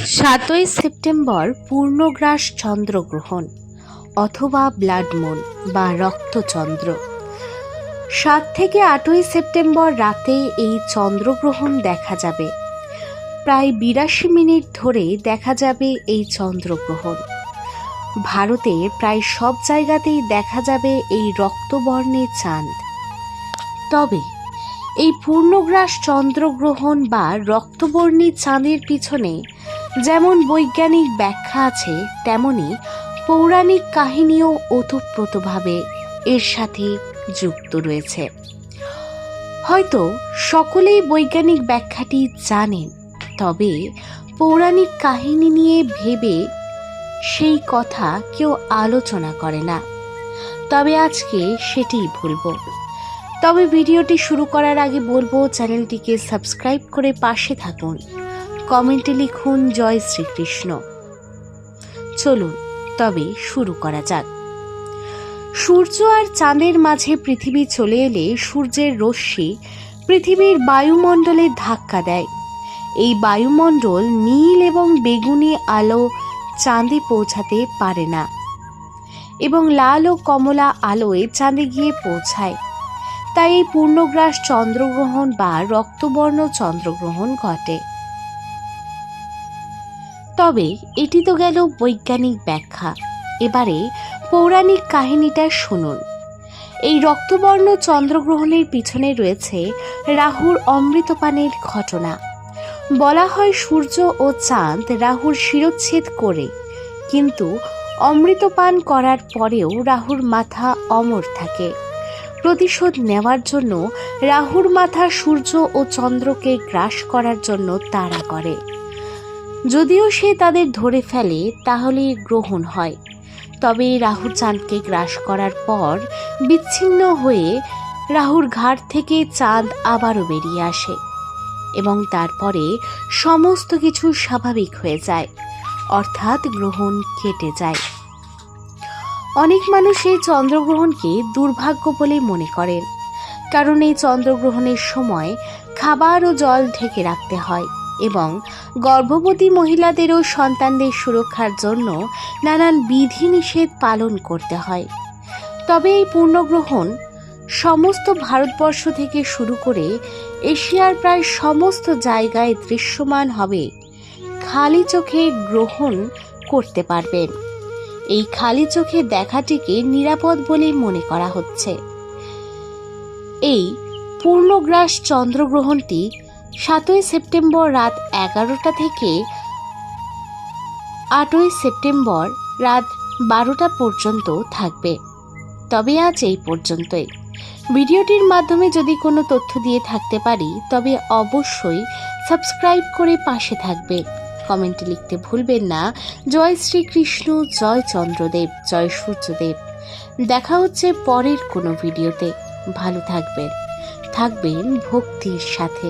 7ই September পূর্ণগ্রাস চন্দ্রগ্রহণ অথবা blood moon বা রক্তচন্দ্র। 7 থেকে 8ই সেপ্টেম্বর রাতে এই চন্দ্রগ্রহণ দেখা যাবে। প্রায় 82 মিনিট ধরে দেখা যাবে এই চন্দ্রগ্রহণ। ভারতে প্রায় সব জায়গাতেই দেখা যাবে এই রক্তবর্ণের চাঁদ। তবে এই পূর্ণগ্রাস চন্দ্রগ্রহণ বা রক্তবর্ণী চাঁদের পিছনে যেমন বৈজ্ঞানিক ব্যাখ্যা আছে, তেমনি পৌরাণিক কাহিনীও ওতপ্রোতভাবে এর সাথে যুক্ত রয়েছে। হয়তো সকলেই বৈজ্ঞানিক ব্যাখ্যাটি জানেন, তবে পৌরাণিক কাহিনী নিয়ে ভেবে সেই কথা কেউ আলোচনা করে না। তবে আজকে সেটিই বলবো। তবে ভিডিওটি শুরু করার আগে বলবো, চ্যানেলটিকে সাবস্ক্রাইব করে পাশে থাকুন, কমেন্টে লিখুন জয় শ্রীকৃষ্ণ। চলুন তবে শুরু করা যাক। সূর্য আর চাঁদের মাঝে পৃথিবী চলে এলে সূর্যের রশ্মি পৃথিবীর বায়ুমণ্ডলে ধাক্কা দেয়। এই বায়ুমণ্ডল নীল এবং বেগুনি আলো চাঁদে পৌঁছাতে পারে না এবং লাল ও কমলা আলোয় চাঁদে গিয়ে পৌঁছায়। তাই এই পূর্ণগ্রাস চন্দ্রগ্রহণ বা রক্তবর্ণ চন্দ্রগ্রহণ ঘটে। তবে এটি তো গেল বৈজ্ঞানিক ব্যাখ্যা। এবারে পৌরাণিক কাহিনীটা শুনুন। এই রক্তবর্ণ চন্দ্রগ্রহণের পিছনে রয়েছে রাহুর অমৃতপানের ঘটনা। বলা হয় সূর্য ও চাঁদ রাহুর শিরচ্ছেদ করে, কিন্তু অমৃতপান করার পরেও রাহুর মাথা অমর থাকে। প্রতিশোধ নেওয়ার জন্য রাহুর মাথা সূর্য ও চন্দ্রকে গ্রাস করার জন্য তাড়া করে। যদিও সে তাদের ধরে ফেলে তাহলে গ্রহণ হয়। তবে রাহু চাঁদকে গ্রাস করার পর বিচ্ছিন্ন হয়ে রাহুর ঘাড় থেকে চাঁদ আবারও বেরিয়ে আসে এবং তারপরে সমস্ত কিছু স্বাভাবিক হয়ে যায়, অর্থাৎ গ্রহণ কেটে যায়। অনেক মানুষ এই চন্দ্রগ্রহণকে দুর্ভাগ্য বলে মনে করেন, কারণ এই চন্দ্রগ্রহণের সময় খাবার ও জল ঢেকে রাখতে হয় এবং গর্ভবতী মহিলাদেরও সন্তানদের সুরক্ষার জন্য নানান বিধিনিষেধ পালন করতে হয়। তবে এই পূর্ণগ্রহণ সমস্ত ভারতবর্ষ থেকে শুরু করে এশিয়ার প্রায় সমস্ত জায়গায় দৃশ্যমান হবে। খালি চোখে গ্রহণ করতে পারবেন। এই খালি চোখে দেখাটিকে নিরাপদ বলে মনে করা হচ্ছে। এই পূর্ণগ্রাস চন্দ্রগ্রহণটি 7ই সেপ্টেম্বর রাত 11টা থেকে 8ই সেপ্টেম্বর রাত 12টা পর্যন্ত থাকবে। তবে আজ এই পর্যন্তই। ভিডিওটির মাধ্যমে যদি কোনো তথ্য দিয়ে থাকতে পারি, তবে অবশ্যই সাবস্ক্রাইব করে পাশে থাকবেন। কমেন্টে লিখতে ভুলবেন না জয় শ্রীকৃষ্ণ, জয় চন্দ্রদেব, জয় সূর্যদেব। দেখা হচ্ছে পরের কোনো ভিডিওতে। ভালো থাকবেন ভক্তির সাথে।